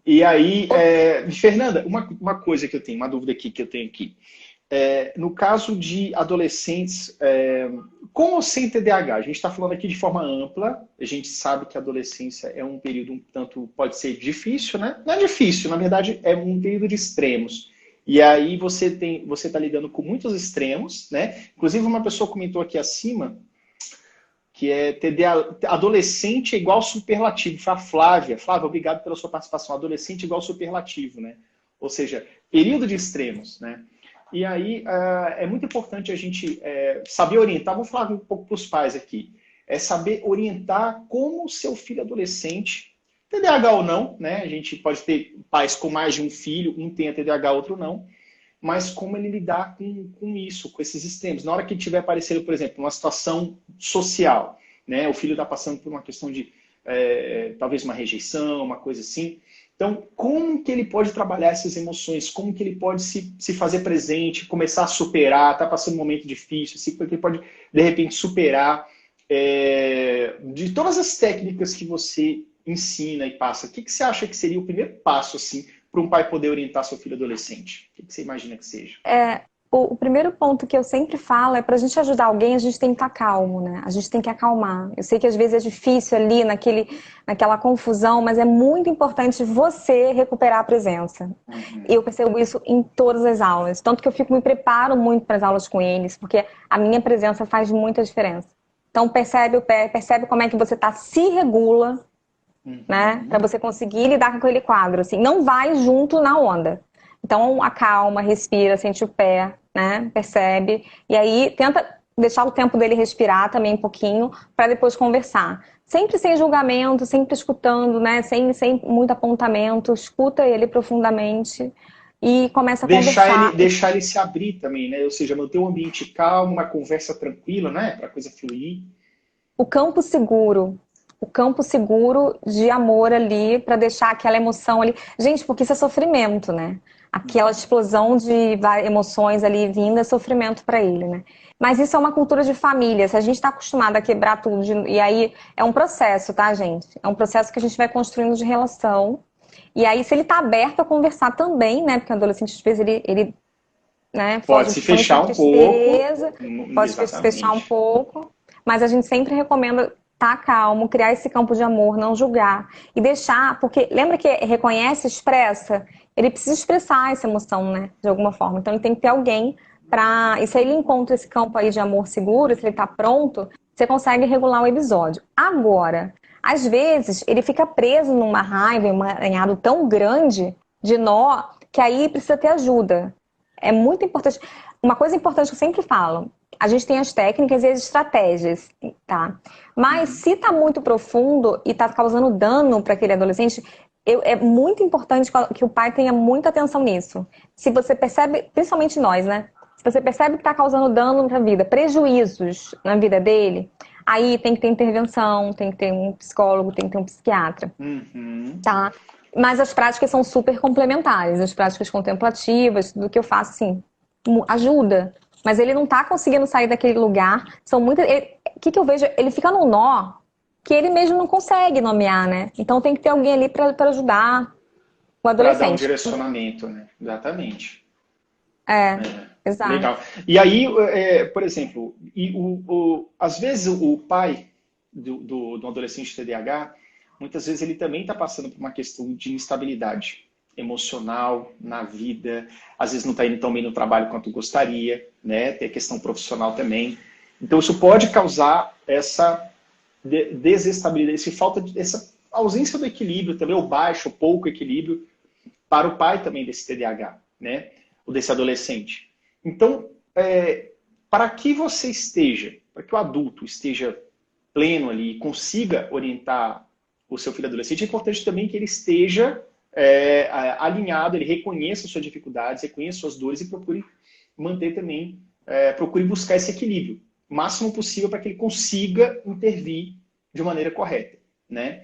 E aí, Fernanda, uma coisa que eu tenho, uma dúvida aqui que eu tenho aqui. No caso de adolescentes com ou sem TDAH, a gente está falando aqui de forma ampla, a gente sabe que a adolescência é um período um tanto, pode ser difícil, né? Não é difícil, na verdade é um período de extremos. E aí você está lidando com muitos extremos, né? Inclusive uma pessoa comentou aqui acima que é TDA, adolescente é igual superlativo. Foi a Flávia. Flávia, obrigado pela sua participação. Adolescente é igual superlativo, né? Ou seja, período de extremos, né? E aí é muito importante a gente saber orientar. Vou falar um pouco para os pais aqui. É saber orientar como o seu filho adolescente, TDAH ou não, né? A gente pode ter pais com mais de um filho, um tem TDAH, outro não, mas como ele lidar com isso, com esses extremos. Na hora que tiver aparecendo, por exemplo, uma situação social, né? O filho está passando por uma questão de talvez uma rejeição, uma coisa assim. Então, como que ele pode trabalhar essas emoções? Como que ele pode se fazer presente, começar a superar, está passando um momento difícil, assim, como que ele pode, de repente, superar de todas as técnicas que você ensina e passa. O que você acha que seria o primeiro passo, assim, para um pai poder orientar seu filho adolescente? O que você imagina que seja? O primeiro ponto que eu sempre falo é para a gente ajudar alguém, a gente tem que estar calmo, né? A gente tem que acalmar. Eu sei que às vezes é difícil ali naquela confusão, mas é muito importante você recuperar a presença. Eu percebo isso em todas as aulas. Tanto que eu me preparo muito para as aulas com eles, porque a minha presença faz muita diferença. Então percebe como é que você se regula, né? Para você conseguir lidar com aquele quadro. Assim, não vai junto na onda. Então, acalma, respira, sente o pé, né? Percebe. E aí, tenta deixar o tempo dele respirar também um pouquinho, para depois conversar. Sempre sem julgamento, sempre escutando, né? Sem muito apontamento. Escuta ele profundamente e começa a conversar. Deixar ele se abrir também, né? Ou seja, manter um ambiente calmo, uma conversa tranquila, né? Para a coisa fluir. O campo seguro. O campo seguro de amor ali, para deixar aquela emoção ali. Gente, porque isso é sofrimento, né? Aquela explosão de emoções ali vinda é sofrimento para ele, né? Mas isso é uma cultura de família. Se a gente está acostumado a quebrar tudo, e aí é um processo, tá, gente? É um processo que a gente vai construindo de relação. E aí, se ele tá aberto a conversar também, né? Porque o adolescente, às vezes, ele né, Pode foge se muito fechar em um pouco. tristeza, pode se fechar um Exatamente. pouco. Mas a gente sempre recomenda estar calmo, criar esse campo de amor, não julgar. E deixar, porque lembra que reconhece, expressa? Ele precisa expressar essa emoção, né? De alguma forma. Então ele tem que ter alguém para. E se ele encontra esse campo aí de amor seguro, se ele tá pronto, você consegue regular o episódio. Agora, às vezes, ele fica preso numa raiva, em um emaranhado tão grande de nó, que aí precisa ter ajuda. É muito importante. Uma coisa importante que eu sempre falo, a gente tem as técnicas e as estratégias, tá? Mas se tá muito profundo e tá causando dano para aquele adolescente, é muito importante que o pai tenha muita atenção nisso. Se você percebe, principalmente nós, né? Se você percebe que tá causando dano na vida, prejuízos na vida dele, aí tem que ter intervenção, tem que ter um psicólogo, tem que ter um psiquiatra, tá? Mas as práticas são super complementares, as práticas contemplativas, do que eu faço, assim, ajuda. Mas ele não tá conseguindo sair daquele lugar. São muitas. O que eu vejo? Ele fica num nó que ele mesmo não consegue nomear, né? Então tem que ter alguém ali para ajudar o Para dar um adolescente. direcionamento, né? Exatamente. É, exato. Legal. E aí, por exemplo, às vezes o pai do adolescente TDAH, muitas vezes ele também está passando por uma questão de instabilidade emocional na vida, às vezes não está indo tão bem no trabalho quanto gostaria, né? Tem a questão profissional também. Então isso pode causar essa desestabilidade, essa ausência do equilíbrio também, ou baixo, ou pouco equilíbrio para o pai também desse TDAH, né? Ou desse adolescente. Então, para que você esteja, para que o adulto esteja pleno ali e consiga orientar o seu filho adolescente, é importante também que ele esteja alinhado, ele reconheça suas dificuldades, reconheça suas dores e procure manter também, procure buscar esse equilíbrio, o máximo possível para que ele consiga intervir de maneira correta, né?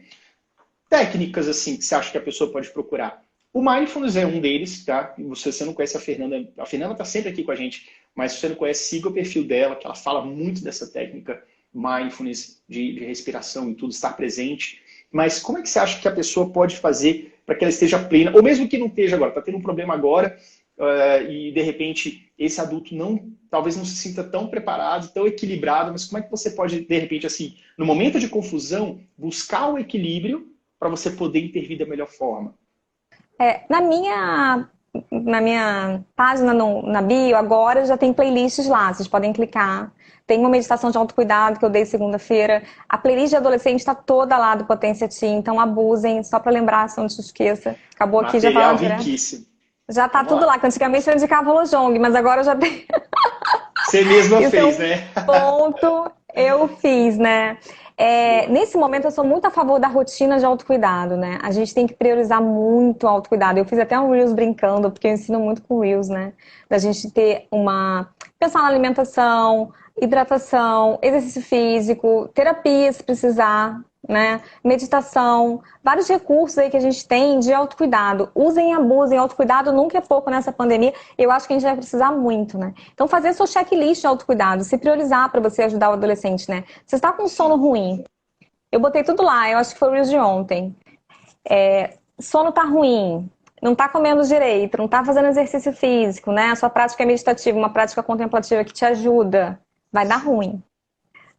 Técnicas assim que você acha que a pessoa pode procurar. O Mindfulness é um deles, tá? Se você não conhece a Fernanda está sempre aqui com a gente, mas se você não conhece, siga o perfil dela, que ela fala muito dessa técnica Mindfulness de respiração e tudo, estar presente. Mas como é que você acha que a pessoa pode fazer para que ela esteja plena, ou mesmo que não esteja agora, está tendo um problema agora, e de repente esse adulto talvez não se sinta tão preparado, tão equilibrado, mas como é que você pode, de repente, assim, no momento de confusão, buscar o equilíbrio para você poder intervir da melhor forma? Na minha página na bio, agora já tem playlists lá, vocês podem clicar. Tem uma meditação de autocuidado que eu dei segunda-feira. A playlist de adolescente está toda lá do Potência Teen, então abusem, só para lembrar, se não te esqueça. Acabou aqui, já Material fala riquíssimo. já tá tudo lá, que antigamente eu indicava o Lojong, mas agora já tem. Você mesma Então, fez, né? ponto, eu fiz, né? Nesse momento eu sou muito a favor da rotina de autocuidado, né? A gente tem que priorizar muito o autocuidado. Eu fiz até um Reels brincando, porque eu ensino muito com Reels, né? Da gente ter pensar na alimentação, hidratação, exercício físico, terapia se precisar, né? Meditação, vários recursos aí que a gente tem de autocuidado. Usem e abusem, autocuidado nunca é pouco nessa pandemia. Eu acho que a gente vai precisar muito, né? Então fazer seu checklist de autocuidado, se priorizar para você ajudar o adolescente, né? Você está com sono ruim, eu botei tudo lá, eu acho que foi o Reels de ontem. Sono tá ruim, não tá comendo direito, não tá fazendo exercício físico, né? A sua prática é meditativa, uma prática contemplativa que te ajuda, vai dar ruim.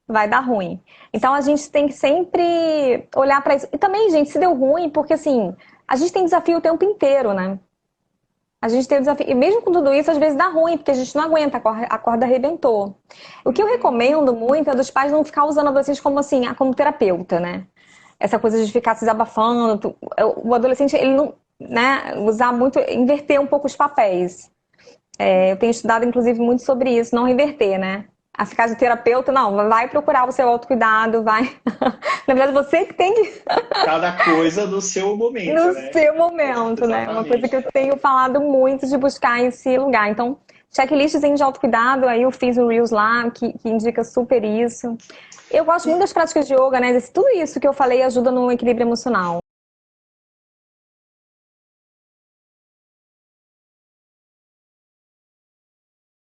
Vai dar ruim. Então a gente tem que sempre olhar para isso. E também, gente, se deu ruim, porque assim, a gente tem desafio o tempo inteiro, né? A gente tem desafio. E mesmo com tudo isso, às vezes dá ruim, porque a gente não aguenta, a corda arrebentou. O que eu recomendo muito é dos pais não ficar usando adolescentes como assim, como terapeuta, né? Essa coisa de ficar se desabafando. O adolescente, ele não, né, usar muito, inverter um pouco os papéis. Eu tenho estudado, inclusive, muito sobre isso, não inverter, né? A ficar de terapeuta, não, vai procurar o seu autocuidado, vai. Na verdade, você que tem que. Cada coisa no seu momento, No né? seu momento, né? Uma coisa que eu tenho falado muito de buscar esse lugar. Então, checklistzinho de autocuidado, aí eu fiz o Reels lá, que indica super isso. Eu gosto muito das práticas de yoga, né? Tudo isso que eu falei ajuda no equilíbrio emocional.